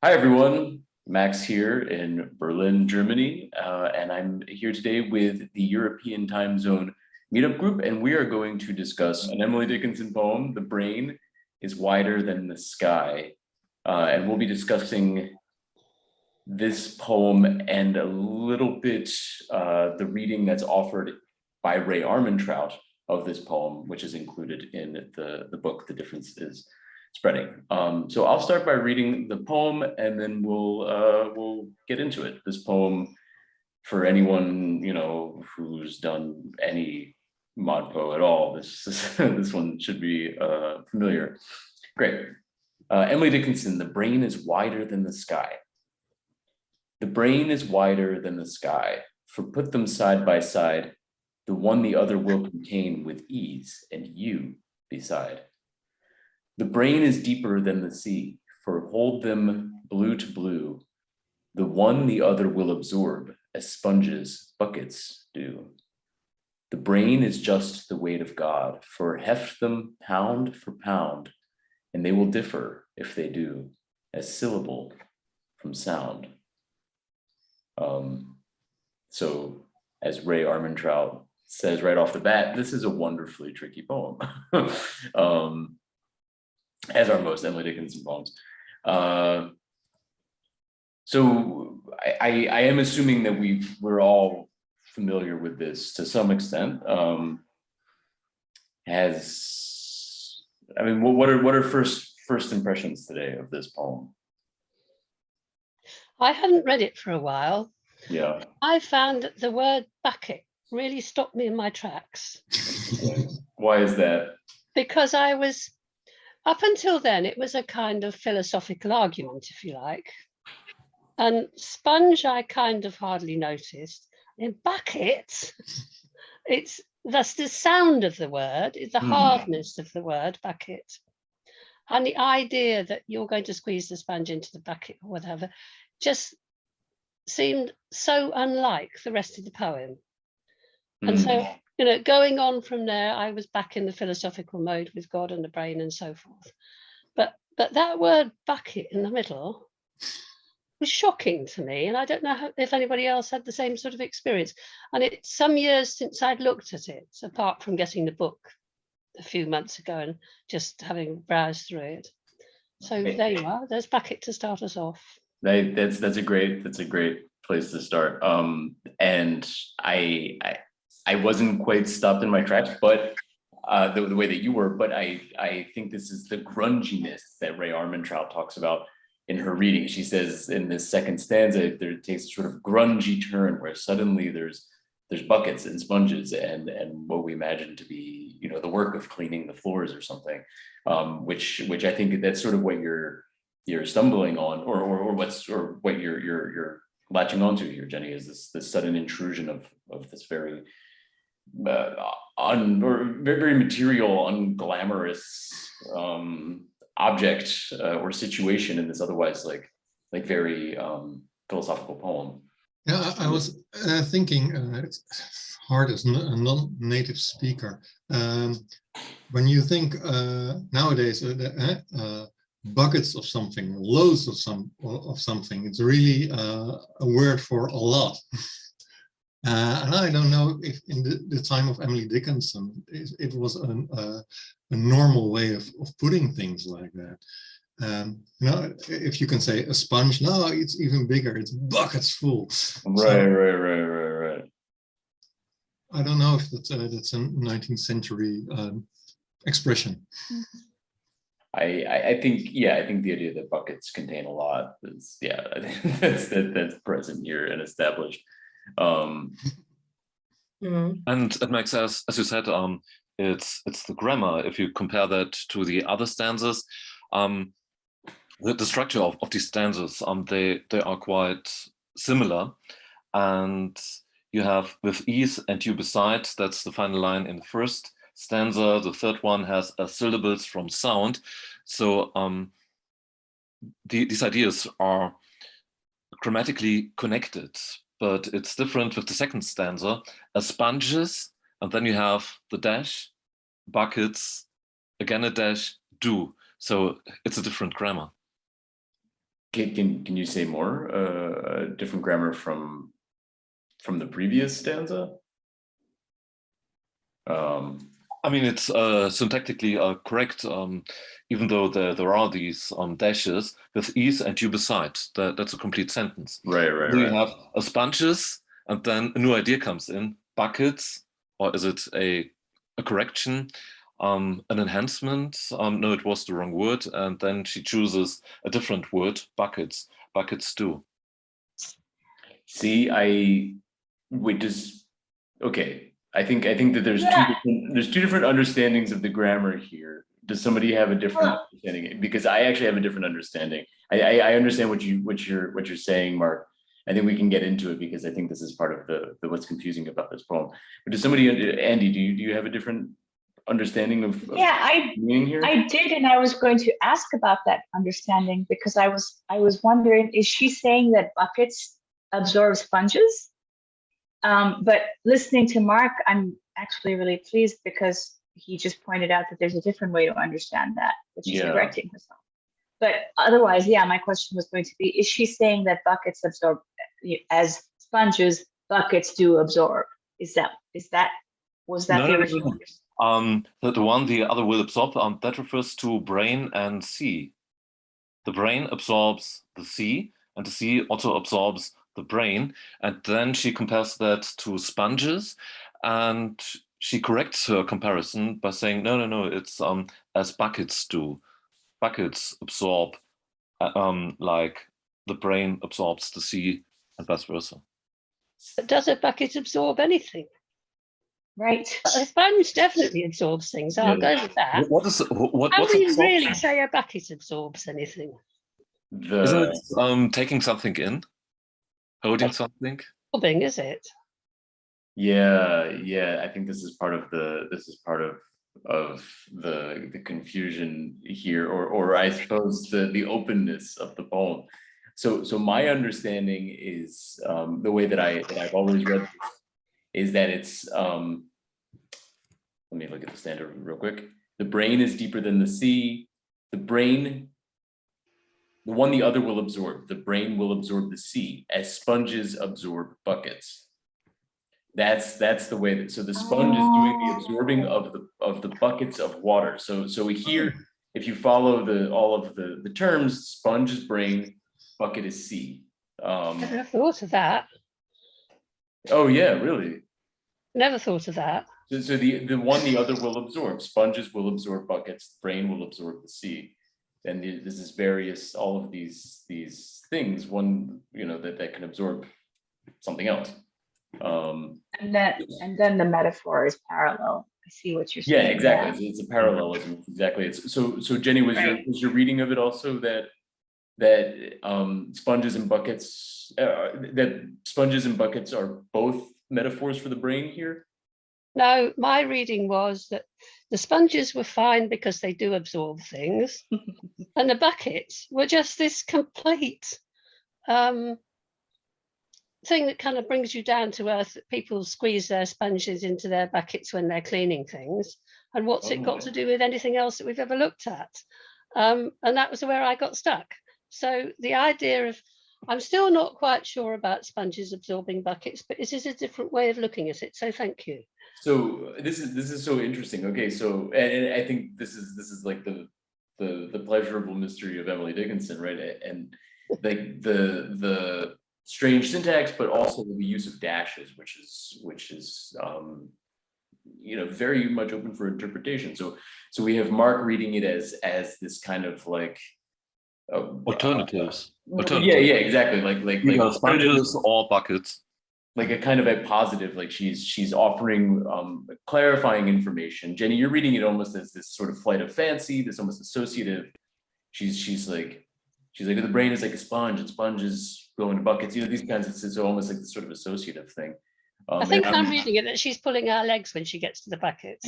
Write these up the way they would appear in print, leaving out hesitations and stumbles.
Hi, everyone. Max here in Berlin, Germany, and I'm here today with the European Time Zone Meetup Group, and we are going to discuss an Emily Dickinson poem, The Brain is Wider Than the Sky. And we'll be discussing this poem and a little bit the reading that's offered by Ray Armantrout of this poem, which is included in the book, The Difference is Spreading. So I'll start by reading the poem and then we'll get into it. This poem, for anyone who's done any ModPo at all, this one should be familiar. Great. Emily Dickinson, The Brain is Wider Than the Sky. The brain is wider than the sky, for put them side by side, the one the other will contain with ease, and you beside. The brain is deeper than the sea, for hold them blue to blue, the one the other will absorb, as sponges buckets do. The brain is just the weight of God, for heft them pound for pound, and they will differ, if they do, as syllable from sound. So as Ray Armantrout says right off the bat, this is a wonderfully tricky poem, as are most Emily Dickinson poems. So I am assuming that we're all familiar with this to some extent. What are first impressions today of this poem? I hadn't read it for a while. Yeah. I found that the word bucket really stopped me in my tracks. Why is that? Because up until then, it was a kind of philosophical argument, if you like. And sponge, I kind of hardly noticed. In bucket, that's the sound of the word, it's the hardness of the word bucket. And the idea that you're going to squeeze the sponge into the bucket or whatever just seemed so unlike the rest of the poem. And so, going on from there, I was back in the philosophical mode with God and the brain and so forth. But that word bucket in the middle was shocking to me. And I don't know if anybody else had the same sort of experience. And it's some years since I'd looked at it, apart from getting the book a few months ago and just having browsed through it. So there you are, there's bucket to start us off. That's a great place to start. And I wasn't quite stopped in my tracks, but the way that you were, but I think this is the grunginess that Ray Armantrout talks about in her reading. She says in this second stanza, it takes a sort of grungy turn where suddenly there's buckets and sponges and what we imagine to be, the work of cleaning the floors or something, which I think that's sort of what you're stumbling on, or what you're latching onto here, Jenny, is this sudden intrusion of this very very material, unglamorous object or situation in this otherwise like very philosophical poem. Yeah, I was thinking it's hard as a non-native speaker. When you think nowadays buckets of something, loads of something, it's really a word for a lot. And I don't know if in the time of Emily Dickinson, it was a normal way of putting things like that. If you can say a sponge, no, it's even bigger, it's buckets full. Right. I don't know if that's a 19th century expression. I think the idea that buckets contain a lot is, I think that's present here and established. And it makes, as you said, it's the grammar. If you compare that to the other stanzas, the structure of these stanzas, they are quite similar. And you have with ease and you beside, that's the final line in the first stanza. The third one has syllables from sound. So these ideas are grammatically connected, but it's different with the second stanza, as sponges, and then you have the dash, buckets, again a dash, do. So it's a different grammar. Can you say more? Different grammar from the previous stanza? I mean, it's syntactically correct, even though there are these dashes with e's and you beside. That's a complete sentence. Right. You have a sponges, and then a new idea comes in, buckets, or is it a correction, an enhancement? No, it was the wrong word, and then she chooses a different word, buckets do. See, okay. I think that there's two different understandings of the grammar here. Does somebody have a different understanding? Because I actually have a different understanding. I understand what you're saying, Mark. I think we can get into it because I think this is part of the what's confusing about this poem. But does somebody, Andy, do you have a different understanding of meaning here? I did, and I was going to ask about that understanding because I was wondering, is she saying that buckets absorb sponges? But listening to Mark, I'm actually really pleased because he just pointed out that there's a different way to understand that she's correcting herself. But otherwise, yeah, my question was going to be, is she saying that buckets absorb, as sponges, buckets do absorb? Was that the original? The other will absorb, that refers to brain and sea. The brain absorbs the sea, and the sea also absorbs the brain, and then she compares that to sponges, and she corrects her comparison by saying, no, it's as buckets do. Buckets absorb, like the brain absorbs the sea, and vice versa. But does a bucket absorb anything? Right. A sponge definitely absorbs things. I'll go with that. How do you really say a bucket absorbs anything? Isn't it taking something in? Holding something? Absorbing, is it? Yeah. I think this is part of the confusion here, or I suppose the openness of the poem. So my understanding is the way that I've always read this, is that it's let me look at the standard real quick. The brain is deeper than the sea. The one the other will absorb. The brain will absorb the sea as sponges absorb buckets. That's the way that, so the sponge is doing the absorbing of the buckets of water. So here, if you follow all of the terms, sponge is brain, bucket is sea. Never thought of that. Oh yeah, really? Never thought of that. So the one the other will absorb. Sponges will absorb buckets, brain will absorb the sea. And this is various, all of these things, one, that can absorb something else. And then the metaphor is parallel. I see what you're saying. Yeah, exactly. It's a parallelism. Exactly. So Jenny, was your reading of it also that sponges and buckets are both metaphors for the brain here? No, my reading was that the sponges were fine because they do absorb things, and the buckets were just this complete thing that kind of brings you down to earth. People squeeze their sponges into their buckets when they're cleaning things, and what's it got to do with anything else that we've ever looked at? And that was where I got stuck. So the idea of, I'm still not quite sure about sponges absorbing buckets, but this is a different way of looking at it. So thank you. So this is so interesting. Okay, so and I think this is like the pleasurable mystery of Emily Dickinson, right? And like the strange syntax, but also the use of dashes, which is very much open for interpretation. So we have Mark reading it as this kind of like alternatives. Yeah, exactly. Like sponges or buckets. Like a kind of a positive, like she's offering clarifying information. Jenny, you're reading it almost as this sort of flight of fancy, this almost associative. She's like the brain is like a sponge, and sponges go into buckets. These kinds of, it's almost like this sort of associative thing. I think I'm reading it that she's pulling our legs when she gets to the buckets.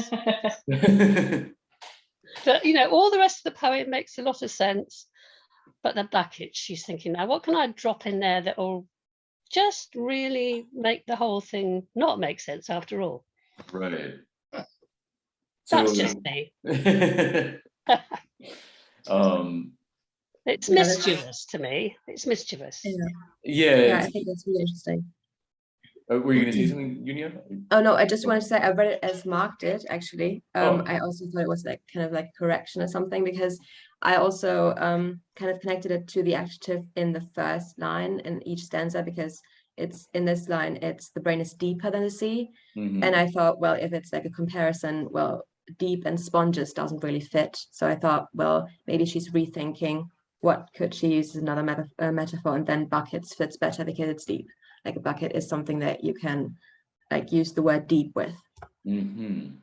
But all the rest of the poem makes a lot of sense. But the buckets, she's thinking, now what can I drop in there that will just really make the whole thing not make sense after all? Right. That's just me. It's Yeah, that's- mischievous to me. It's mischievous. Yeah, Yeah, yeah, I it's- think that's really interesting. were you going to say something, Junia? Oh no, I just wanted to say I read it as Mark did actually. Oh. I also thought it was like kind of like correction or something, because I also kind of connected it to the adjective in the first line in each stanza, because it's in this line, it's the brain is deeper than the sea. Mhm. And I thought, well, if it's like a comparison, well, deep and sponges doesn't really fit. So I thought, well, maybe she's rethinking what could she use as another metaphor, and then buckets fits better because it's deep. Like a bucket is something that you can like use the word deep with. Mhm.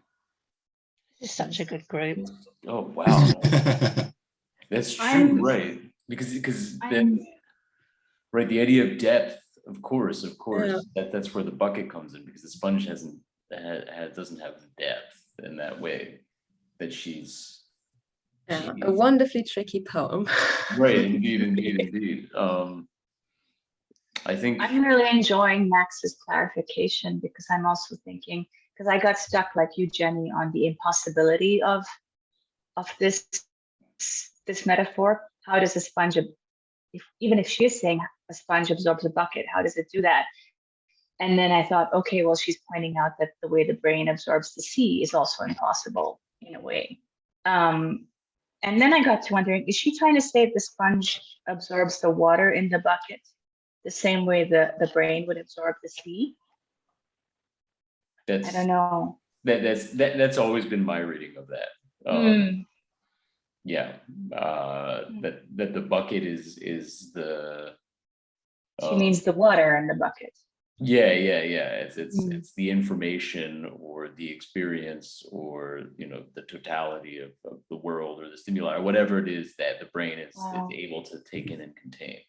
This is such a good group. Oh wow, that's true, I'm- right? Because I'm- then, right, the idea of depth, of course, Yeah. that's where the bucket comes in, because the sponge doesn't have the depth in that way that she's. Yeah, a she's- wonderfully tricky poem. Right, indeed. I think. I'm really enjoying Max's clarification, because I'm also thinking, because I got stuck like you, Jenny, on the impossibility of this metaphor. How does a sponge, even if she is saying a sponge absorbs a bucket, how does it do that? And then I thought, okay, well, she's pointing out that the way the brain absorbs the sea is also impossible in a way. And then I got to wondering, is she trying to say the sponge absorbs the water in the bucket the same way the brain would absorb the sea? I don't know. That's always been my reading of that. Yeah, that the bucket is the. She means the water in the bucket. Yeah. It's the information or the experience or the totality of the world or the stimuli or whatever it is that the brain is able to take in and contain.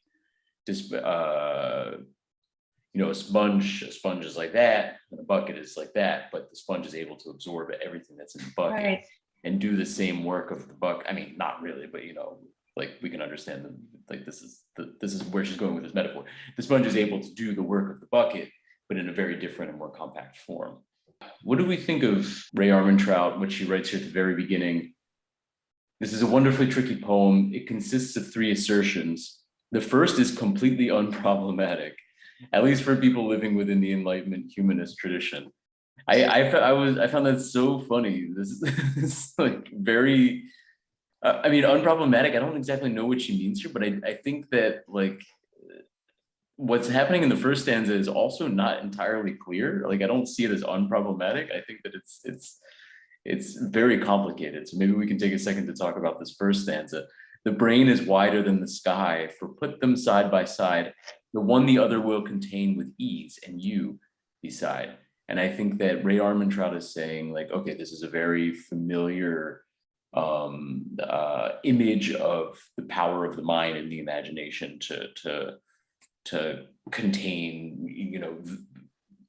Just a sponge is like that, and a bucket is like that, but the sponge is able to absorb everything that's in the bucket. Right. And do the same work of the bucket. I mean, not really, but like we can understand that, like this is where she's going with this metaphor. The sponge is able to do the work of the bucket, but in a very different and more compact form. What do we think of Ray Armantrout, what she writes here at the very beginning? This is a wonderfully tricky poem. It consists of 3 assertions. The first is completely unproblematic, at least for people living within the Enlightenment humanist tradition. I found that so funny. This is like very, I mean, unproblematic. I don't exactly know what she means here, but I think that like what's happening in the first stanza is also not entirely clear. Like I don't see it as unproblematic. I think that it's very complicated. So maybe we can take a second to talk about this first stanza. The brain is wider than the sky, for put them side by side, the one the other will contain with ease, and you beside. And I think that Ray Armantrout is saying like, okay, this is a very familiar image of the power of the mind and the imagination to contain,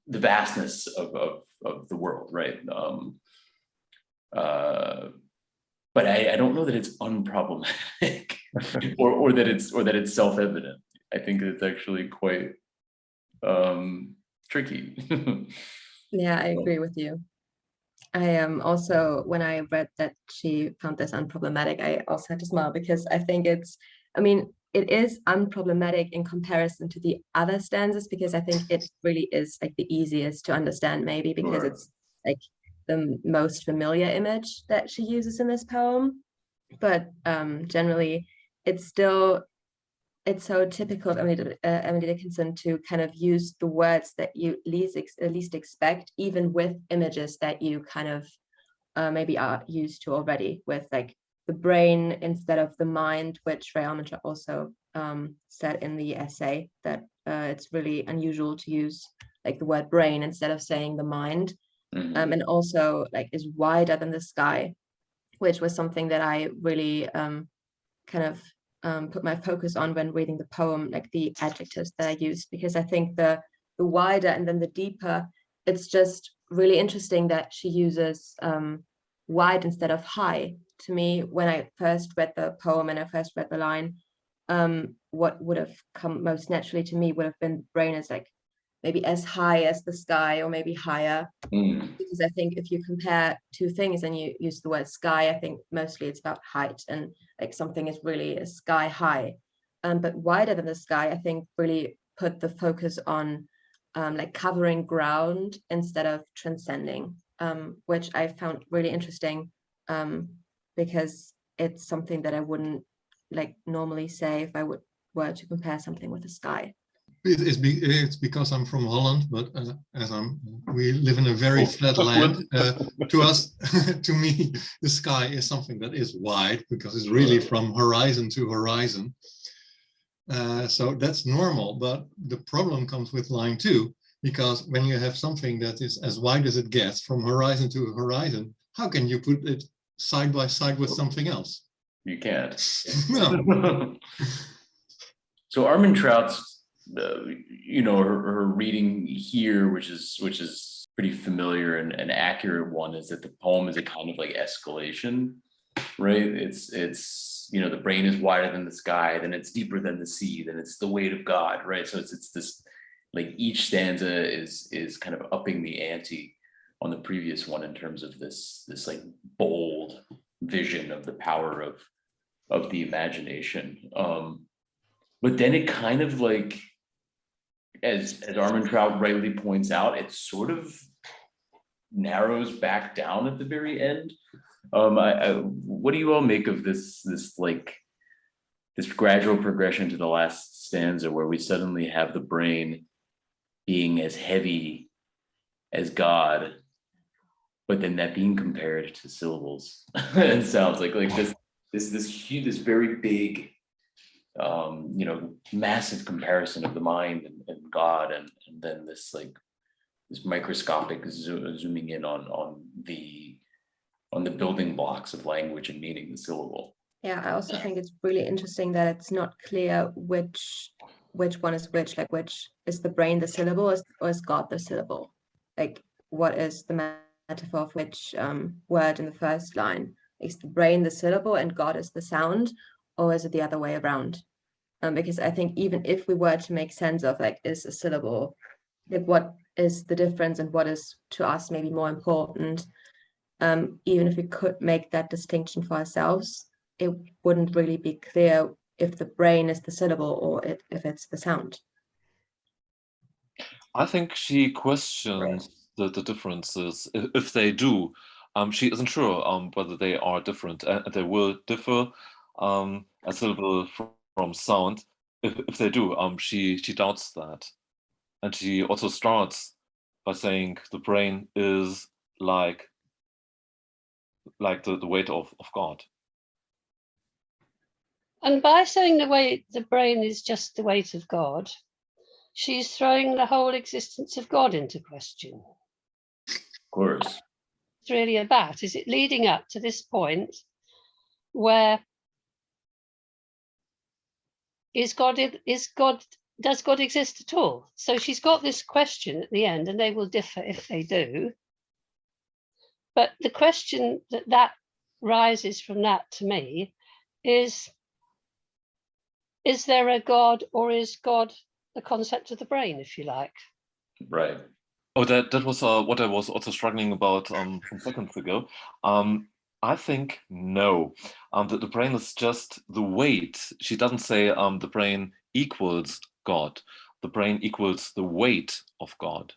the vastness of the world, right? But I don't know that it's unproblematic or that it's self-evident. I think it's actually quite tricky. Yeah, I agree with you. I also, when I read that she found this unproblematic, I also had to smile, because I think it is unproblematic in comparison to the other stanzas, because I think it really is like the easiest to understand, maybe because Sure. it's like the most familiar image that she uses in this poem. But generally, it's so typical of Emily Dickinson to kind of use the words that you least expect, even with images that you kind of maybe are used to already, with like the brain instead of the mind, which Ray Armantrout also said in the essay that it's really unusual to use like the word brain instead of saying the mind. And also like is wider than the sky, which was something that I really kind of put my focus on when reading the poem, like the adjectives that I used, because I think the wider and then the deeper, it's just really interesting that she uses wide instead of high. To me, when I first read the poem and I first read the line, what would have come most naturally to me would have been brain as like maybe as high as the sky or maybe higher. Because I think if you compare 2 things and you use the word sky, I think mostly it's about height. And like something is really sky high. But wider than the sky, I think really put the focus on like covering ground instead of transcending, which I found really interesting, because it's something that I wouldn't like normally say if I were to compare something with the sky. It's because I'm from Holland, but as we live in a very flat land. To us, to me, the sky is something that is wide because it's really from horizon to horizon. So that's normal, but the problem comes with line 2, because when you have something that is as wide as it gets from horizon to horizon, how can you put it side by side with something else? You can't. No. So Armin Trout's, you know, her reading here, which is pretty familiar and accurate one, is that the poem is a kind of like escalation, right? It's you know, the brain is wider than the sky, then it's deeper than the sea, then it's the weight of God, right? So it's this, like, each stanza is kind of upping the ante on the previous one in terms of this like bold vision of the power of the imagination. But then it kind of like, as Armin Trout rightly points out, it sort of narrows back down at the very end. What do you all make of this like this gradual progression to the last stanza, where we suddenly have the brain being as heavy as God, but then that being compared to syllables and sounds like this huge, this very big, you know, massive comparison of the mind and God, and then this like this microscopic zooming in on the building blocks of language and meaning, the syllable. Yeah, I also think it's really interesting that it's not clear which one is which, like which is the brain the syllable, or is God the syllable? Like, what is the metaphor of which word in the first line? Is the brain the syllable and God is the sound, or is it the other way around? Because I think even if we were to make sense of like, is a syllable, like what is the difference and what is to us maybe more important, even if we could make that distinction for ourselves, it wouldn't really be clear if the brain is the syllable or if it's the sound. I think she questions the differences, if they do. She isn't sure whether they are different, and they will differ a syllable from sound. If they do, she doubts that. And she also starts by saying the brain is like the weight of God. And by saying the brain is just the weight of God, she's throwing the whole existence of God into question. Of course. It's really about, is it leading up to this point where does God exist at all? So she's got this question at the end, and they will differ if they do. But the question that rises from that to me is there a God, or is God the concept of the brain, if you like? Right. Oh, that was what I was also struggling about some seconds ago. I think no, that the brain is just the weight. She doesn't say the brain equals God. The brain equals the weight of God.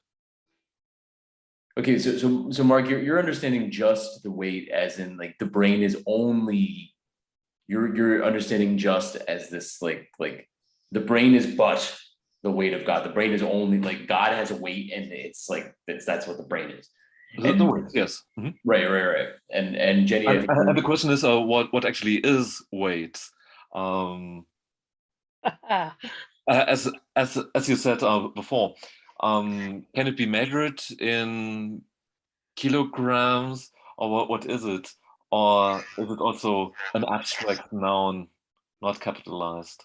Okay, so Mark, you're understanding just the weight as in like the brain is only, you're understanding just as this like the brain is but the weight of God. The brain is only like God has a weight, and it's like that's what the brain is. The weight, yes. Mm-hmm. Right. And Jenny, and the question is what actually is weight? As you said before, can it be measured in kilograms, or what is it? Or is it also an abstract noun, not capitalized?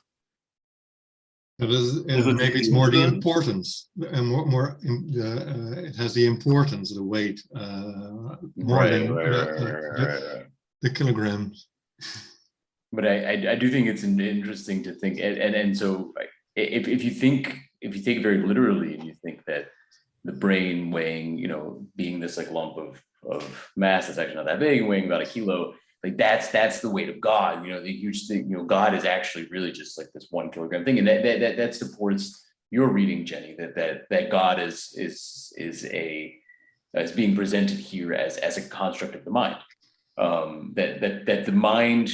Maybe it's more the importance, and more it has the importance, the weight, more than the kilograms. But I do think it's interesting to think, and so if you take it very literally, and you think that the brain weighing, you know, being this like lump of mass that's actually not that big, weighing about 1 kilo, like that's the weight of God, you know, the huge thing, you know, God is actually really just like this 1 kilogram thing. And that supports your reading, Jenny, that God is being presented here as a construct of the mind. That the mind,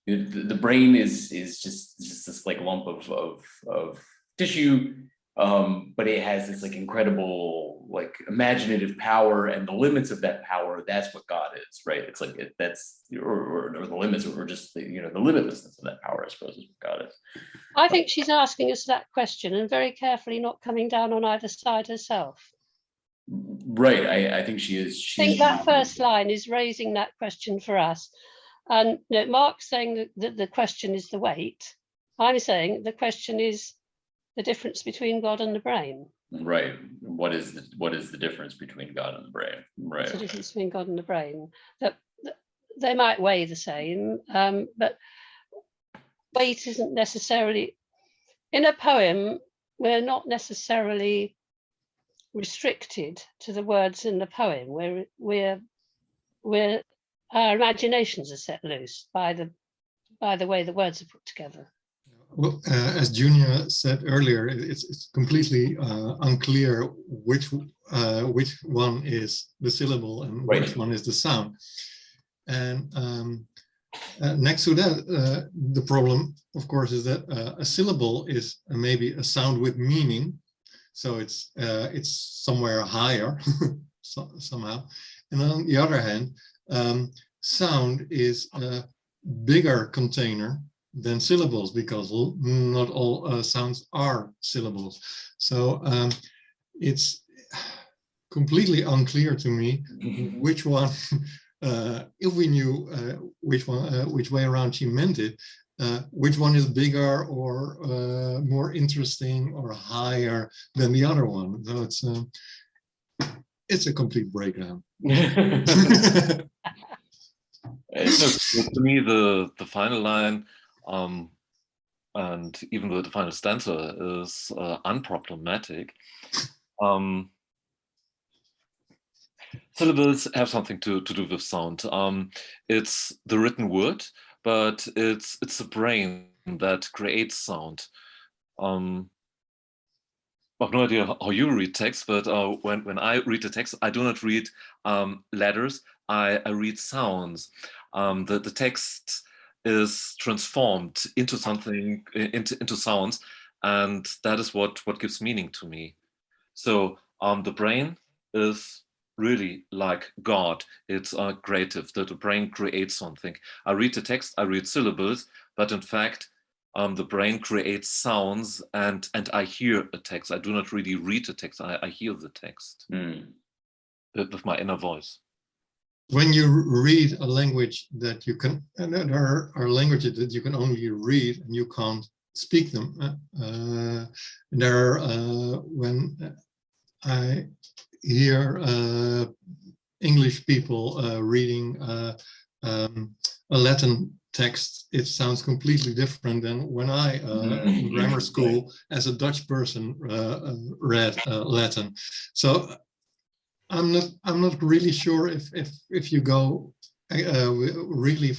the brain is just this like lump of tissue, but it has this like incredible like imaginative power, and the limits of that power, that's what God is, right? It's like that's or the limits, or just the, you know, the limitlessness of that power, I suppose, is what God is. I think she's asking us that question and very carefully not coming down on either side herself. Right, I think she is. I think that first line is raising that question for us. And you know, Mark's saying that the question is the weight. I'm saying the question is the difference between God and the brain. Right. What is the difference between God and the brain? Right. What's the difference between God and the brain? That they might weigh the same, but weight isn't necessarily, in a poem, we're not necessarily restricted to the words in the poem. We're our imaginations are set loose by the way the words are put together. Well, as Junia said earlier, it's completely unclear which one is the syllable and right. which one is the sound. And next to that, the problem, of course, is that a syllable is maybe a sound with meaning, so it's somewhere higher somehow. And on the other hand, sound is a bigger container than syllables, because not all sounds are syllables. So it's completely unclear to me which one, if we knew which way around she meant it, which one is bigger or more interesting or higher than the other one. So it's a complete breakdown. To me, the final line, and even the final stanza, is unproblematic. Syllables have something to do with sound. It's the written word, but it's the brain that creates sound. I have no idea how you read text, but when I read the text, I do not read letters. I read sounds. The text is transformed into something, into sounds, and that is what gives meaning to me. So the brain is really like God. It's creative. The brain creates something. I read the text, I read syllables, but in fact, the brain creates sounds, and I hear a text. I do not really read the text. I hear the text with my inner voice. When you read a language that you can, and there are languages that you can only read and you can't speak them. When I hear English people reading a Latin text, it sounds completely different than when I, in grammar school, as a Dutch person, read Latin. So I'm not really sure if you go really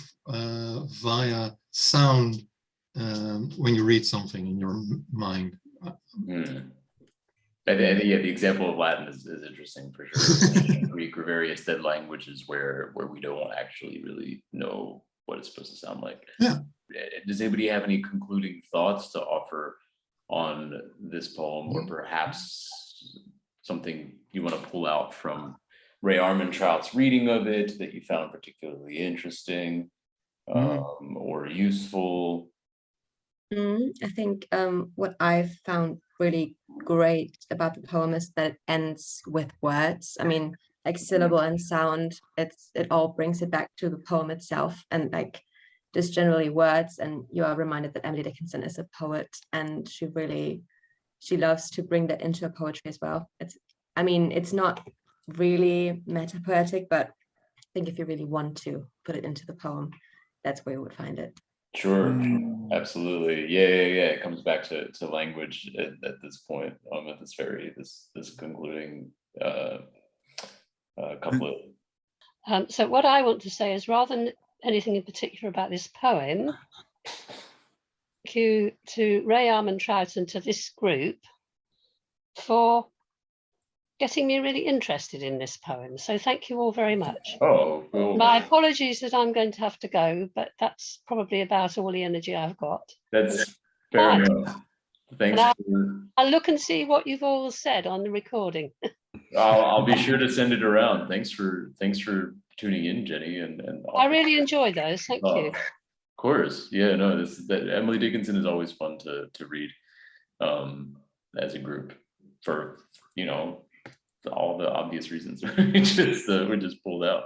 via sound when you read something in your mind. I think, yeah, the example of Latin is interesting for sure. Greek or various dead languages where we don't actually really know what it's supposed to sound like. Yeah. Does anybody have any concluding thoughts to offer on this poem, or perhaps something you want to pull out from Ray Armantrout's reading of it that you found particularly interesting or useful? I think what I found really great about the poem is that it ends with words. I mean, like syllable and sound, it all brings it back to the poem itself, and like just generally words. And you are reminded that Emily Dickinson is a poet, and she loves to bring that into her poetry as well. It's not really meta-poetic, but I think if you really want to put it into the poem, that's where you would find it. Sure, absolutely. Yeah. It comes back to language at this point, at this concluding couplet. So what I want to say is, rather than anything in particular about this poem, thank you to Ray Armantrout and to this group for getting me really interested in this poem. So thank you all very much. Oh, well, My apologies that I'm going to have to go, but that's probably about all the energy I've got. that's fair Right. enough. Thanks. I'll look and see what you've all said on the recording. I'll be sure to send it around. Thanks for tuning in, Jenny, and I really enjoy those. Thank you. Of course, yeah, no, that Emily Dickinson is always fun to read as a group for all the obvious reasons we just pulled out.